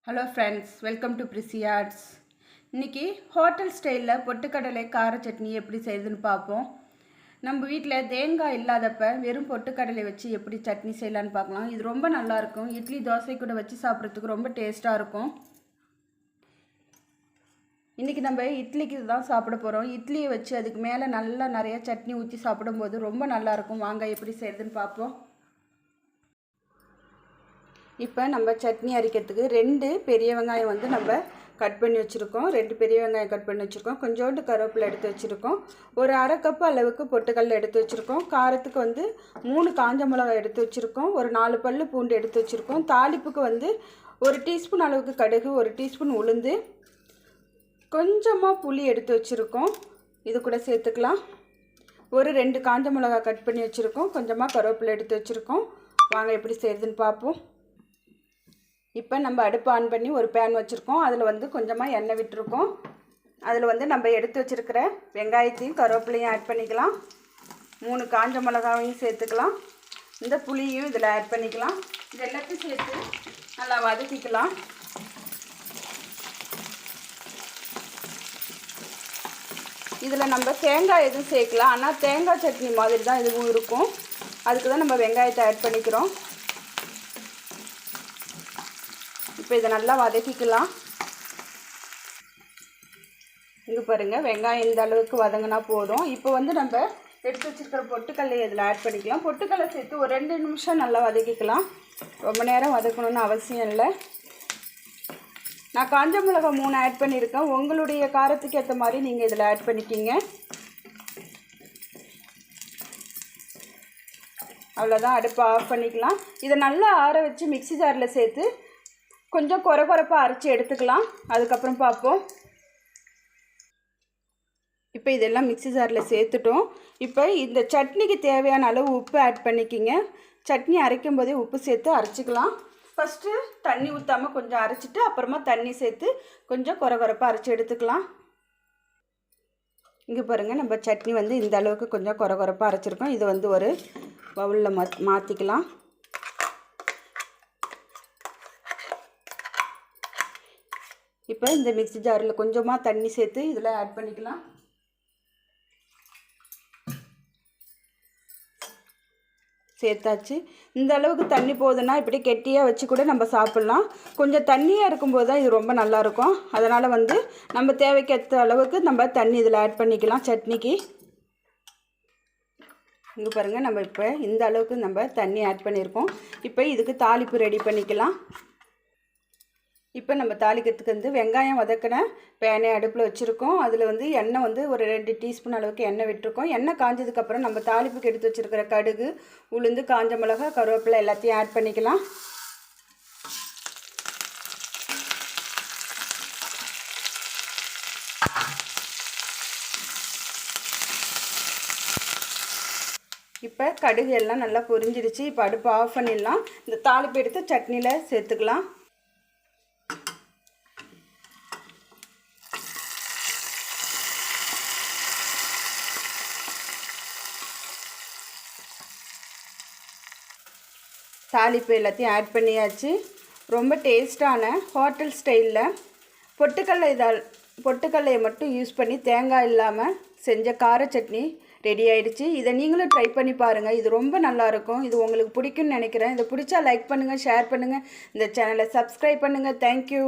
Hello friends, welcome to பிரிசி arts. இன்றைக்கி hotel ஸ்டைலில் பொட்டுக்கடலை கார சட்னி எப்படி செய்யுதுன்னு பார்ப்போம். நம்ம வீட்டில் தேங்காய் இல்லாதப்ப வெறும் பொட்டுக்கடலை வச்சு எப்படி சட்னி செய்யலான்னு பார்க்கலாம். இது ரொம்ப நல்லாயிருக்கும். இட்லி தோசை கூட வச்சு சாப்பிட்றதுக்கு ரொம்ப டேஸ்ட்டாக இருக்கும். இன்றைக்கி நம்ம இட்லிக்கு தான் சாப்பிட போகிறோம். இட்லியை வச்சு அதுக்கு மேலே நல்லா நிறைய சட்னி ஊற்றி சாப்பிடும்போது ரொம்ப நல்லாயிருக்கும். வாங்க எப்படி செய்யுதுன்னு பார்ப்போம். இப்போ நம்ம சட்னி அரைக்கிறதுக்கு 2 பெரிய வெங்காயம் வந்து நம்ம கட் பண்ணி வச்சுருக்கோம். 2 பெரிய வெங்காயம் கட் பண்ணி வச்சுருக்கோம். கொஞ்சோண்டு கருவேப்பிலை எடுத்து வச்சுருக்கோம். ஒரு அரை கப்பு அளவுக்கு பொட்டுக்கடலை எடுத்து வச்சுருக்கோம். காரத்துக்கு வந்து 3 காஞ்ச மிளகாய் எடுத்து வச்சுருக்கோம். ஒரு 4 பல்லு பூண்டு எடுத்து வச்சுருக்கோம். தாளிப்புக்கு வந்து 1 டீஸ்பூன் அளவுக்கு கடுகு, 1 டீஸ்பூன் உளுந்து, கொஞ்சமாக புளி எடுத்து வச்சுருக்கோம். இது கூட சேர்த்துக்கலாம். ஒரு 2 காஞ்ச மிளகாய் கட் பண்ணி வச்சுருக்கோம். கொஞ்சமாக கருவேப்பிலை எடுத்து வச்சுருக்கோம். வாங்க எப்படி செய்யுதுன்னு பார்ப்போம். இப்போ நம்ம அடுப்பு ஆன் பண்ணி ஒரு பேன் வச்சுருக்கோம். அதில் வந்து கொஞ்சமாக எண்ணெய் விட்டுருக்கோம். அதில் வந்து நம்ம எடுத்து வச்சுருக்கிற வெங்காயத்தையும் கருவேப்பிலையும் ஆட் பண்ணிக்கலாம். 3 காஞ்ச மிளகாவையும் சேர்த்துக்கலாம். இந்த புளியும் இதில் ஆட் பண்ணிக்கலாம். இது எல்லாத்தையும் சேர்த்து நல்லா வதக்கிக்கலாம். இதில் நம்ம தேங்காய் எதுவும் சேர்க்கலாம். ஆனால் தேங்காய் சட்னி மாதிரி தான் இதுவும் இருக்கும். அதுக்கு தான் நம்ம வெங்காயத்தை ஆட் பண்ணிக்கிறோம். இப்போ இதை நல்லா வதக்கிக்கலாம். இங்கே பாருங்கள், வெங்காயம் இந்த அளவுக்கு வதங்கினா போதும். இப்போ வந்து நம்ம எடுத்து வச்சுருக்கிற பொட்டுக்கல்லையை இதில் ஆட் பண்ணிக்கலாம். பொட்டுக்கல்லை சேர்த்து ஒரு 2 நிமிஷம் நல்லா வதக்கிக்கலாம். ரொம்ப நேரம் வதக்கணும்னு அவசியம் இல்லை. நான் காஞ்ச மிளகாய் 3 ஆட் பண்ணியிருக்கேன். உங்களுடைய காரத்துக்கு ஏற்ற மாதிரி நீங்கள் இதில் ஆட் பண்ணிக்கிங்க. அவ்வளோதான், அடுப்பை ஆஃப் பண்ணிக்கலாம். இதை நல்லா ஆற வச்சு மிக்ஸி ஜாரில் சேர்த்து கொஞ்சம் கொரப்பாக அரைச்சி எடுத்துக்கலாம். அதுக்கப்புறம் பார்ப்போம். இப்போ இதெல்லாம் மிக்ஸி ஜாரில் சேர்த்துட்டோம். இப்போ இந்த சட்னிக்கு தேவையான அளவு உப்பு ஆட் பண்ணிக்கிங்க. சட்னி அரைக்கும் போதே உப்பு சேர்த்து அரைச்சிக்கலாம். ஃபஸ்ட்டு தண்ணி ஊற்றாமல் கொஞ்சம் அரைச்சிட்டு அப்புறமா தண்ணி சேர்த்து கொஞ்சம் கொரப்பாக அரைச்சி எடுத்துக்கலாம். இங்கே பாருங்கள், நம்ம சட்னி வந்து இந்த அளவுக்கு கொஞ்சம் கொரப்பாக அரைச்சிருக்கோம். இது வந்து ஒரு பவுலில் மாற்றிக்கலாம். இப்போ இந்த மிக்ஸி ஜாரில் கொஞ்சமாக தண்ணி சேர்த்து இதில் ஆட் பண்ணிக்கலாம். சேர்த்தாச்சு. இந்த அளவுக்கு தண்ணி போகுதுன்னா இப்படி கெட்டியாக வச்சு கூட நம்ம சாப்பிட்லாம். கொஞ்சம் தண்ணியாக இருக்கும்போது தான் இது ரொம்ப நல்லாயிருக்கும். அதனால் வந்து நம்ம தேவைக்கேற்ற அளவுக்கு நம்ம தண்ணி இதில் ஆட் பண்ணிக்கலாம் சட்னிக்கு. இங்கே பாருங்கள், நம்ம இப்போ இந்த அளவுக்கு நம்ம தண்ணி ஆட் பண்ணியிருக்கோம். இப்போ இதுக்கு தாளிப்பு ரெடி பண்ணிக்கலாம். இப்போ நம்ம தாளிக்கிறதுக்கு வந்து வெங்காயம் வதக்கின பேனை அடுப்பில் வச்சுருக்கோம். அதில் வந்து எண்ணெய் வந்து ஒரு 2 டீஸ்பூன் அளவுக்கு எண்ணெய் விட்டுருக்கோம். எண்ணெய் காஞ்சதுக்கப்புறம் நம்ம தாளிப்புக்கு எடுத்து வச்சுருக்கிற கடுகு, உளுந்து, காஞ்ச மிளகாய், கருவேப்பிலை எல்லாத்தையும் ஆட் பண்ணிக்கலாம். இப்போ கடுகு எல்லாம் நல்லா பொரிஞ்சிடுச்சு. இப்போ அடுப்பு ஆஃப் பண்ணிடலாம். இந்த தாளிப்பு எடுத்து சட்னியில் சேர்த்துக்கலாம். தாளிப்பு எல்லாத்தையும் ஆட் பண்ணியாச்சு. ரொம்ப டேஸ்ட்டான ஹோட்டல் ஸ்டைலில் பொட்டுக்கல்லையை மட்டும் யூஸ் பண்ணி தேங்காய் இல்லாமல் செஞ்ச கார சட்னி ரெடி ஆகிடுச்சு. இதை நீங்களும் ட்ரை பண்ணி பாருங்கள். இது ரொம்ப நல்லாயிருக்கும். இது உங்களுக்கு பிடிக்கும்னு நினைக்கிறேன். இதை பிடிச்சா லைக் பண்ணுங்கள், ஷேர் பண்ணுங்கள், இந்த சேனலை சப்ஸ்கிரைப் பண்ணுங்கள். தேங்க்யூ.